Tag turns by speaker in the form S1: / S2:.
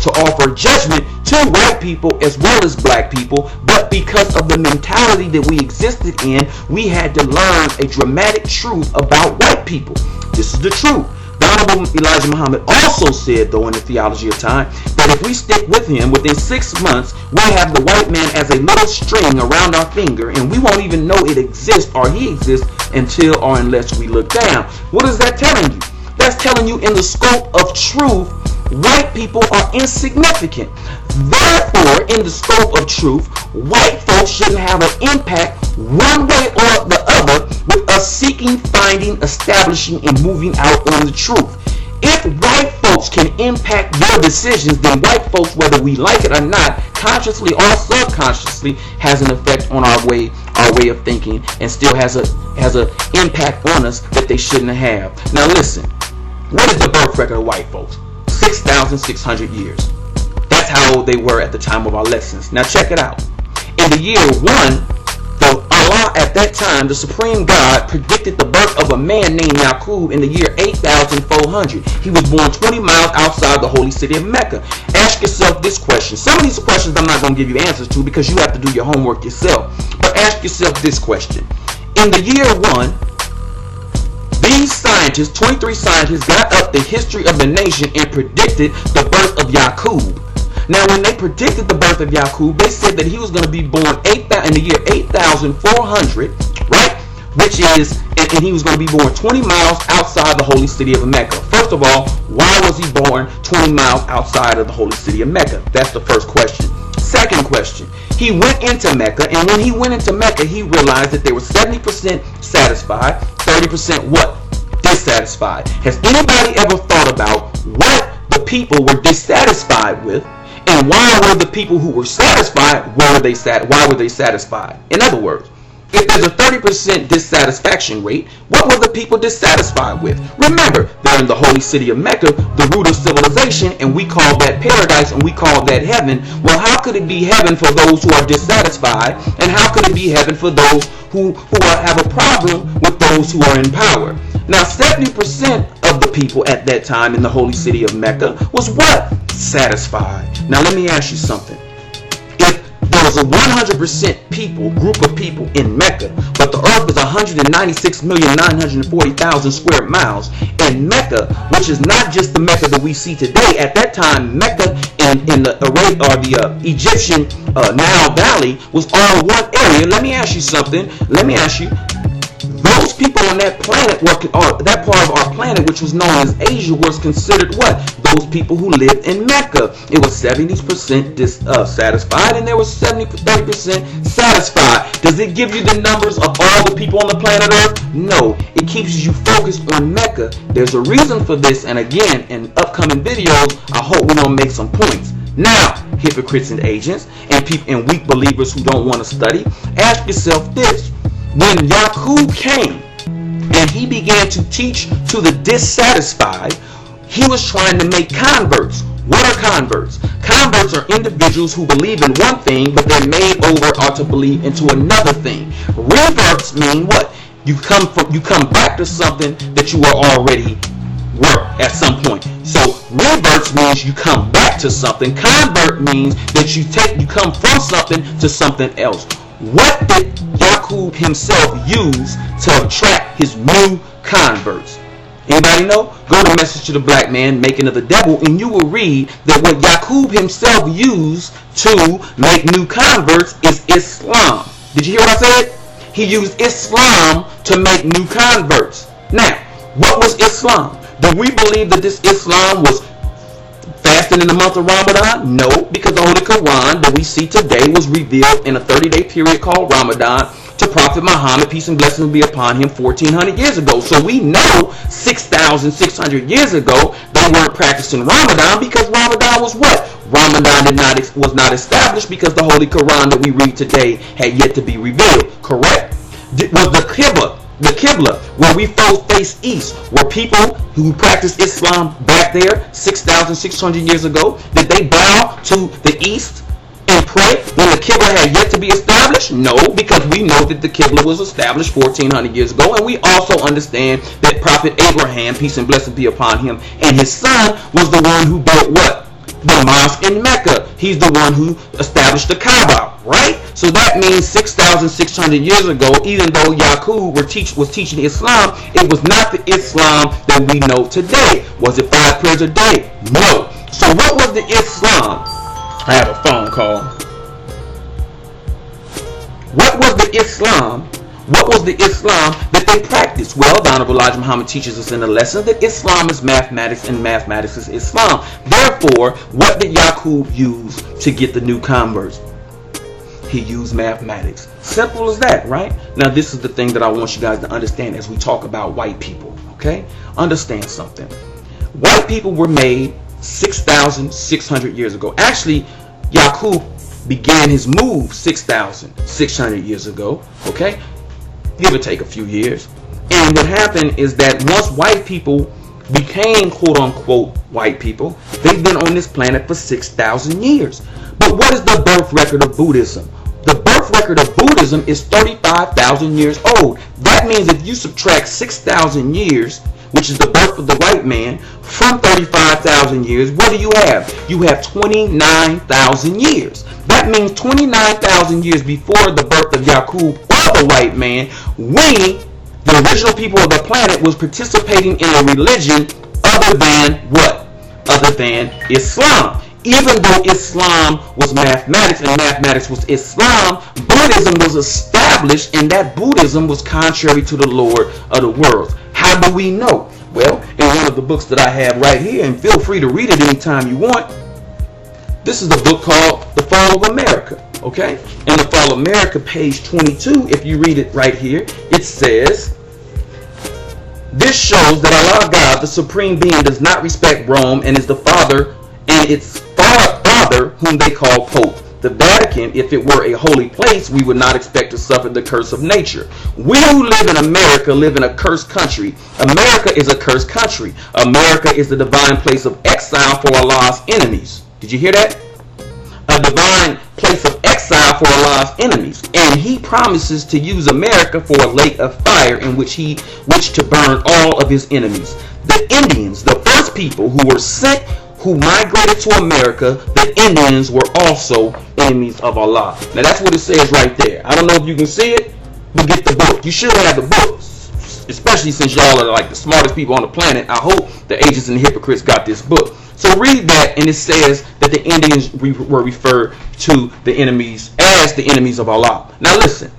S1: to offer judgment to white people as well as black people, but because of the mentality that we existed in, we had to learn a dramatic truth about white people. This is the truth. The Honorable Elijah Muhammad also said, though, in the Theology of Time, that if we stick with him, within 6 months, we'll have the white man as a little string around our finger, and we won't even know it exists or he exists until or unless we look down. What is that telling you? That's telling you, in the scope of truth, white people are insignificant. Therefore, in the scope of truth, white folks shouldn't have an impact one way or the other with us seeking, finding, establishing, and moving out on the truth. If white folks can impact your decisions, then white folks, whether we like it or not, consciously or subconsciously, has an effect on our way of thinking, and still has a impact on us that they shouldn't have. Now listen, what is the birth record of white folks? 6,600 years. That's how old they were at the time of our lessons. Now check it out. In the year 1, Allah at that time, the Supreme God, predicted the birth of a man named Yaqub in the year 8,400. He was born 20 miles outside the holy city of Mecca. Ask yourself this question. Some of these questions I'm not going to give you answers to because you have to do your homework yourself. But ask yourself this question. In the year 1, these scientists, 23 scientists, got up the history of the nation and predicted the birth of Yaqub. Now, when they predicted the birth of Yaqub, they said that he was going to be born in the year 8,400, right? Which is, and he was going to be born 20 miles outside the holy city of Mecca. First of all, why was he born 20 miles outside of the holy city of Mecca? That's the first question. Second question, he went into Mecca, and when he went into Mecca, he realized that they were 70% satisfied, 30% what? Dissatisfied. Has anybody ever thought about what the people were dissatisfied with? And why were the people who were satisfied, why were they satisfied? In other words, if there's a 30% dissatisfaction rate, what were the people dissatisfied with? Remember, they're in the holy city of Mecca, the root of civilization, and we call that paradise and we call that heaven. Well, how could it be heaven for those who are dissatisfied? And how could it be heaven for those who have a problem with those who are in power? Now, 70% of the people at that time in the holy city of Mecca was what? Satisfied. Now, let me ask you something. If there was a 100% group of people in Mecca, but the earth is 196,940,000 square miles, and Mecca, which is not just the Mecca that we see today, at that time, Mecca in the Egyptian Nile Valley was all one area. Let me ask you something. Those people on that planet, that part of our planet, which was known as Asia, was considered what? Those people who lived in Mecca. It was 70% dissatisfied, and there was 30% satisfied. Does it give you the numbers of all the people on the planet Earth? No. It keeps you focused on Mecca. There's a reason for this, and again, in upcoming videos, I hope we're going to make some points. Now, hypocrites and agents, and weak believers who don't want to study, ask yourself this. When Yaqub came and he began to teach to the dissatisfied, he was trying to make converts. What are converts? Converts are individuals who believe in one thing, but they're made over or to believe into another thing. Reverts mean what? You come back to something that you were already were at some point. So reverts means you come back to something. Convert means that you come from something to something else. What did Yaqub himself use to attract his new converts? Anybody know? Go to Message to the Black Man, Making of the Devil, and you will read that what Yaqub himself used to make new converts is Islam. Did you hear what I said? He used Islam to make new converts. Now, what was Islam? Do we believe that this Islam was fasting in the month of Ramadan? No, because the Holy Quran that we see today was revealed in a 30-day period called Ramadan to Prophet Muhammad, peace and blessings be upon him, 1400 years ago. So we know 6,600 years ago they weren't practicing Ramadan because Ramadan was what? Ramadan was not established because the Holy Quran that we read today had yet to be revealed. Correct? Was the Qibla, where we face east, were people who practiced Islam back there 6,600 years ago? Did they bow to the east and pray when the Qibla had yet to be established? No, because we know that the Qibla was established 1,400 years ago, and we also understand that Prophet Abraham, peace and blessing be upon him, and his son was the one who built what? the mosque in Mecca. He's the one who established the Kaaba, right? So that means 6,600 years ago, even though Yaqub was teaching Islam, it was not the Islam that we know today. Was it 5 prayers a day? No. So what was the Islam? I have a phone call. What was the Islam? What was the Islam that they practiced? Well, the Honorable Elijah Muhammad teaches us in the lesson that Islam is mathematics and mathematics is Islam. Therefore, what did Yaqub use to get the new converts? He used mathematics. Simple as that, right? Now, this is the thing that I want you guys to understand as we talk about white people, okay? Understand something. White people were made 6,600 years ago. Actually, Yaqub began his move 6,600 years ago, okay? Give or take a few years. And what happened is that once white people became quote-unquote white people, they've been on this planet for 6,000 years. But what is the birth record of Buddhism? The birth record of Buddhism is 35,000 years old. That means if you subtract 6,000 years, which is the birth of the white man, from 35,000 years, what do you have? You have 29,000 years. That means 29,000 years before the birth of Yaqub or the white man, we, the original people of the planet, was participating in a religion other than what? Other than Islam. Even though Islam was mathematics and mathematics was Islam, Buddhism was established, and that Buddhism was contrary to the Lord of the world. How do we know? Well, in one of the books that I have right here, and feel free to read it anytime you want. This is a book called The Fall of America, okay? In The Fall of America, page 22, if you read it right here, it says, this shows that Allah God, the Supreme Being, does not respect Rome and is the father, and its father, whom they call Pope. The Vatican, if it were a holy place, we would not expect to suffer the curse of nature. We who live in America live in a cursed country. America is a cursed country. America is the divine place of exile for Allah's enemies. Did you hear that? A divine place of exile for Allah's enemies. And he promises to use America for a lake of fire in which to burn all of his enemies. The Indians, the first people who were sent, who migrated to America, the Indians were also enemies of Allah. Now that's what it says right there. I don't know if you can see it, but get the book. You should have the book, especially since y'all are like the smartest people on the planet. I hope the agents and the hypocrites got this book. So read that, and it says that the Indians were referred to the enemies as the enemies of Allah. Now listen,